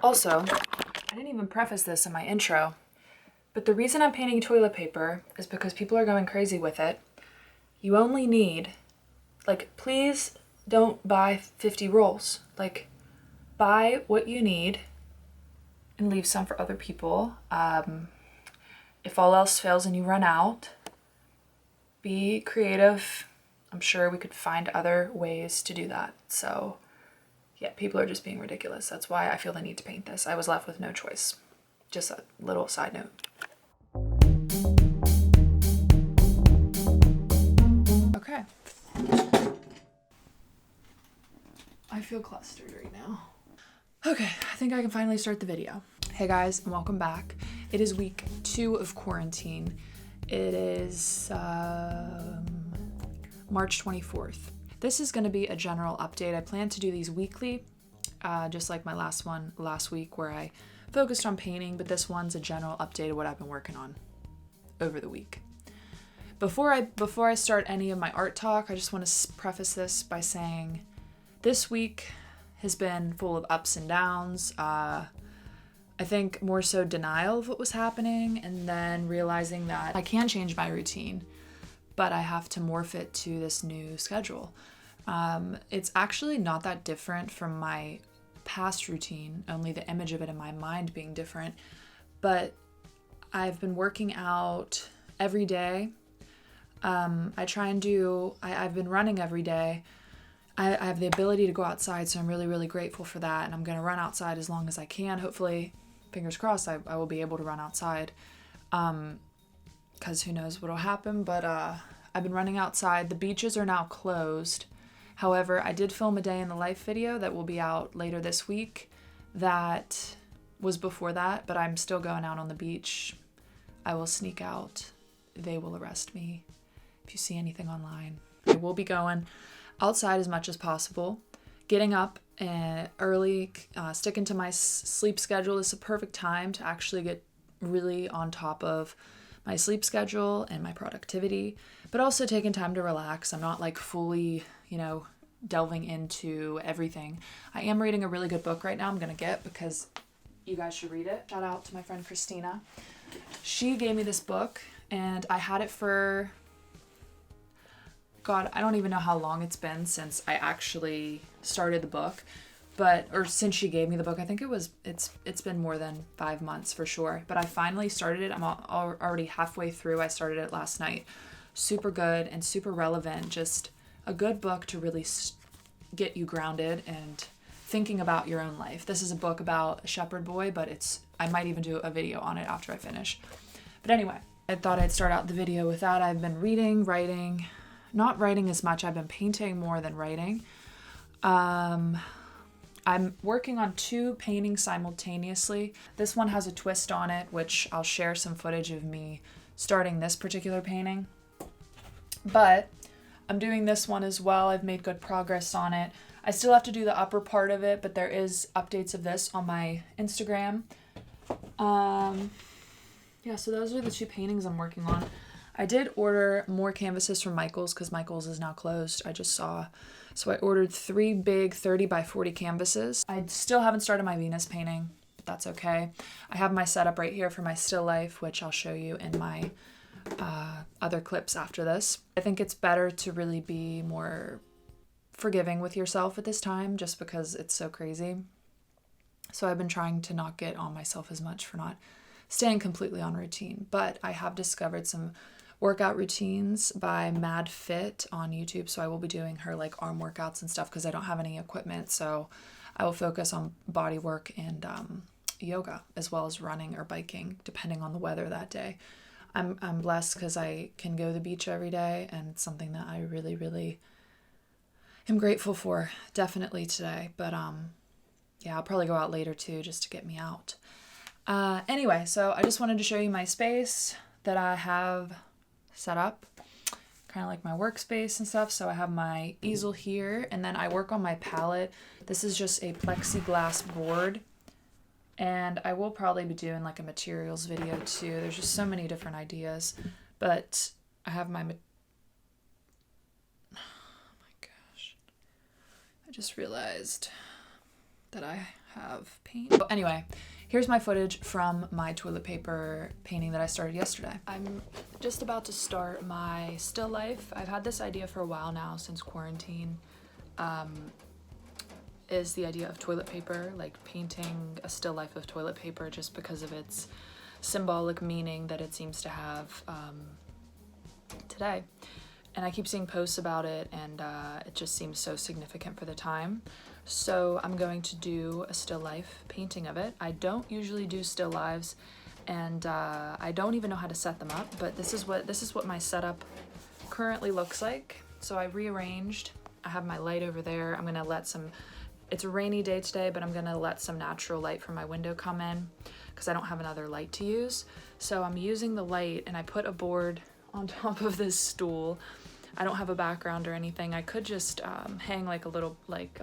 Also, I didn't even preface this in my intro, but the reason I'm painting toilet paper is because people are going crazy with it. You only need, please don't buy 50 rolls. Buy what you need and leave some for other people. If all else fails and you run out, be creative. I'm sure we could find other ways to do that. So, yeah, people are just being ridiculous. That's why I feel the need to paint this. I was left with no choice. Just a little side note. Okay. I feel clustered right now. Okay, I think I can finally start the video. Hey guys, and welcome back. It is week 2 of quarantine. It is March 24th. This is going to be a general update. I plan to do these weekly, just like my last one last week where I focused on painting, but this one's a general update of what I've been working on over the week. Before I start any of my art talk, I just want to preface this by saying this week has been full of ups and downs. I think more so denial of what was happening, and then realizing that I can change my routine, but I have to morph it to this new schedule. It's actually not that different from my past routine, only the image of it in my mind being different. But I've been working out every day. I've been running every day. I have the ability to go outside, so I'm really, really grateful for that. And I'm going to run outside as long as I can. Hopefully, fingers crossed, I will be able to run outside. Because who knows what will happen. But I've been running outside. The beaches are now closed. However, I did film a day in the life video that will be out later this week. That was before that, but I'm still going out on the beach. I will sneak out. They will arrest me. If you see anything online, I will be going outside as much as possible. Getting up early, sticking to my sleep schedule is a perfect time to actually get really on top of my sleep schedule and my productivity, but also taking time to relax. I'm not fully, delving into everything. I am reading a really good book right now I'm going to get because you guys should read it. Shout out to my friend Christina. She gave me this book and I had it for, God, I don't even know how long it's been since I actually started the book, or since she gave me the book. I think it's been more than 5 months for sure, but I finally started it. I'm already halfway through. I started it last night. Super good and super relevant. Just a good book to really get you grounded and thinking about your own life. This is a book about a shepherd boy, but I might even do a video on it after I finish. But anyway, I thought I'd start out the video with that. I've been reading, writing, not writing as much. I've been painting more than writing. I'm working on 2 paintings simultaneously. This one has a twist on it, which I'll share some footage of me starting this particular painting. But I'm doing this one as well. I've made good progress on it. I still have to do the upper part of it, but there is updates of this on my Instagram. Yeah, so those are the 2 paintings I'm working on. I did order more canvases from Michaels because Michaels is now closed. I just saw. So I ordered 3 big 30 by 40 canvases. I still haven't started my Venus painting, but that's okay. I have my setup right here for my still life, which I'll show you in my other clips after this. I think it's better to really be more forgiving with yourself at this time just because it's so crazy. So I've been trying to not get on myself as much for not staying completely on routine. But I have discovered some workout routines by Mad Fit on YouTube. So I will be doing her arm workouts and stuff because I don't have any equipment. So I will focus on body work and yoga as well as running or biking, depending on the weather that day. I'm blessed because I can go to the beach every day, and it's something that I really, really am grateful for, definitely today. But yeah, I'll probably go out later too just to get me out. Anyway, so I just wanted to show you my space that I have set up, kind of like my workspace and stuff. So I have my easel here, and then I work on my palette. This is just a plexiglass board. And I will probably be doing a materials video too. There's just so many different ideas. But I have my... Oh my gosh. I just realized that I have paint. Oh, anyway, here's my footage from my toilet paper painting that I started yesterday. I'm just about to start my still life. I've had this idea for a while now since quarantine. Is the idea of toilet paper, like painting a still life of toilet paper just because of its symbolic meaning that it seems to have today. And I keep seeing posts about it, and it just seems so significant for the time. So I'm going to do a still life painting of it. I don't usually do still lives, and I don't even know how to set them up, but this is what my setup currently looks like. So I rearranged. I have my light over there. I'm gonna let some, it's a rainy day today, but I'm gonna let some natural light from my window come in because I don't have another light to use. So I'm using the light, and I put a board on top of this stool. I don't have a background or anything. I could just hang like a little, like,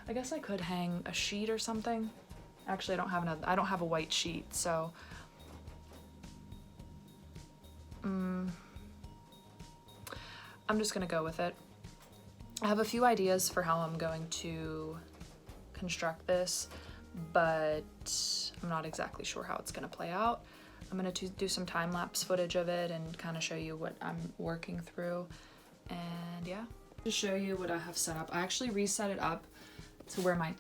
I guess I could hang a sheet or something. Actually, I don't have a white sheet, so I'm just gonna go with it. I have a few ideas for how I'm going to construct this, but I'm not exactly sure how it's gonna play out. I'm gonna do some time-lapse footage of it and kind of show you what I'm working through, and yeah. To show you what I have set up, I actually reset it up to where my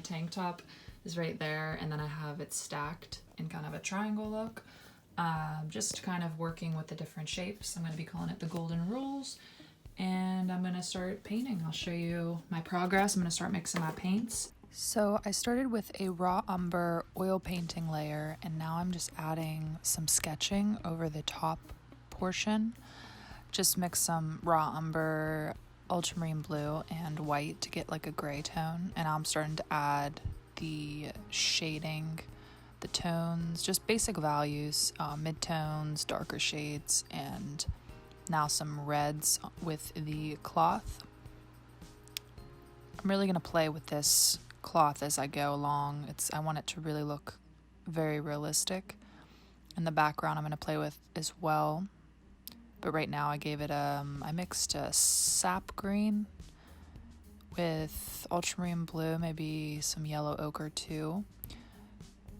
tank top is right there, and then I have it stacked in kind of a triangle look. Just kind of working with the different shapes. I'm going to be calling it the golden rules, and I'm going to start painting. I'll show you my progress. I'm going to start mixing my paints. So I started with a raw umber oil painting layer, and now I'm just adding some sketching over the top portion. Just mix some raw umber, ultramarine blue, and white to get like a gray tone, and I'm starting to add the shading, the tones, just basic values, mid-tones, darker shades, and now some reds with the cloth. I'm really going to play with this cloth as I go along. I want it to really look very realistic. In the background I'm going to play with as well. But right now I gave it I mixed a sap green with ultramarine blue, maybe some yellow ochre too.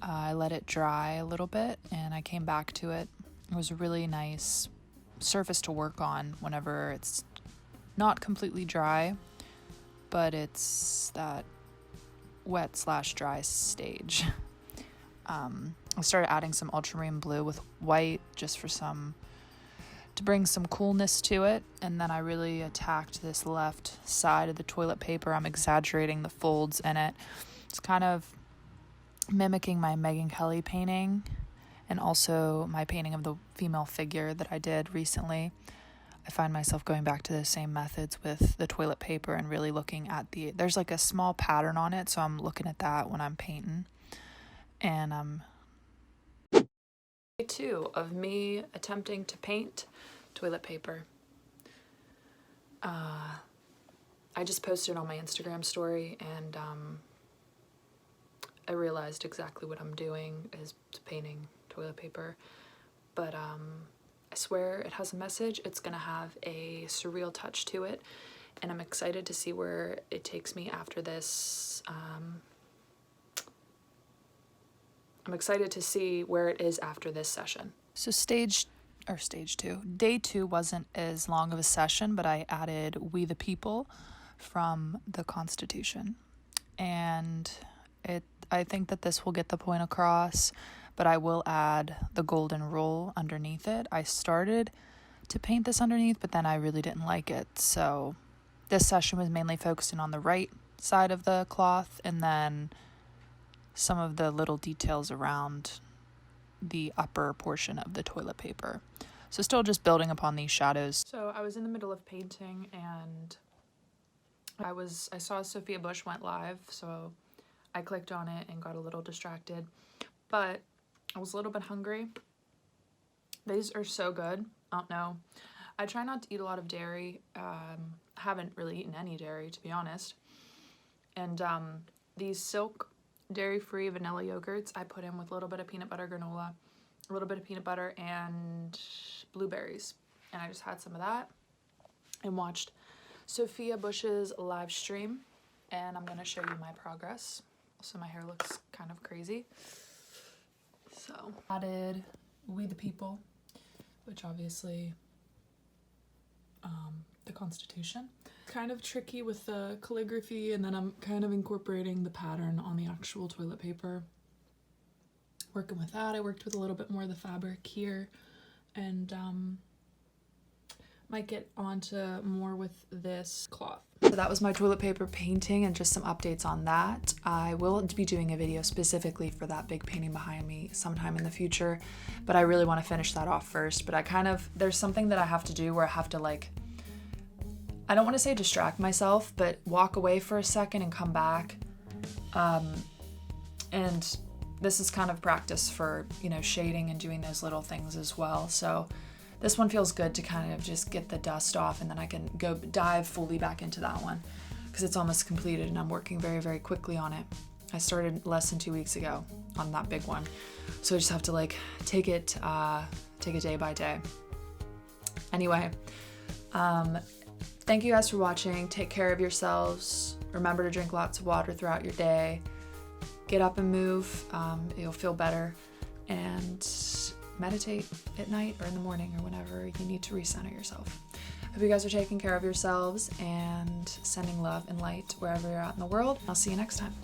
I let it dry a little bit, and I came back to it. It was a really nice surface to work on whenever it's not completely dry, but it's that wet/dry stage. I started adding some ultramarine blue with white just to bring some coolness to it, and then I really attacked this left side of the toilet paper. I'm exaggerating the folds in it. It's kind of mimicking my Megyn Kelly painting, and also my painting of the female figure that I did recently. I find myself going back to the same methods with the toilet paper and really looking at there's like a small pattern on it, so I'm looking at that when I'm painting. And Day 2 of me attempting to paint toilet paper. I just posted on my Instagram story, and I realized exactly what I'm doing is painting toilet paper, but I swear it has a message. It's gonna have a surreal touch to it, and I'm excited to see where it takes me after this. I'm excited to see where it is after this session. So day 2 wasn't as long of a session, but I added "We the People" from the Constitution, and I think that this will get the point across, but I will add the golden rule underneath it. I started to paint this underneath, but then I really didn't like it, so this session was mainly focusing on the right side of the cloth, and then some of the little details around the upper portion of the toilet paper. So still just building upon these shadows. So I was in the middle of painting, and I saw Sophia Bush went live, so I clicked on it and got a little distracted, but I was a little bit hungry. These are so good. I don't know. I try not to eat a lot of dairy. Haven't really eaten any dairy, to be honest. And these Silk dairy-free vanilla yogurts I put in with a little bit of peanut butter granola, a little bit of peanut butter, and blueberries. And I just had some of that and watched Sophia Bush's live stream. and I'm gonna show you my progress. So my hair looks kind of crazy. So added We the People, which obviously the Constitution. Kind of tricky with the calligraphy, and then I'm kind of incorporating the pattern on the actual toilet paper. Working with that, I worked with a little bit more of the fabric here, and might get onto more with this cloth. So that was my toilet paper painting and just some updates on that. I will be doing a video specifically for that big painting behind me sometime in the future, but I really want to finish that off first. But there's something that I have to do where I have to, like, I don't want to say distract myself, but walk away for a second and come back. And this is kind of practice for, you know, shading and doing those little things as well. So this one feels good to kind of just get the dust off, and then I can go dive fully back into that one because it's almost completed and I'm working very, very quickly on it. I started less than 2 weeks ago on that big one. So I just have to like take it day by day. Anyway, thank you guys for watching. Take care of yourselves. Remember to drink lots of water throughout your day. Get up and move. You'll feel better. And meditate at night or in the morning or whenever you need to recenter yourself. Hope you guys are taking care of yourselves and sending love and light wherever you're at in the world. I'll see you next time.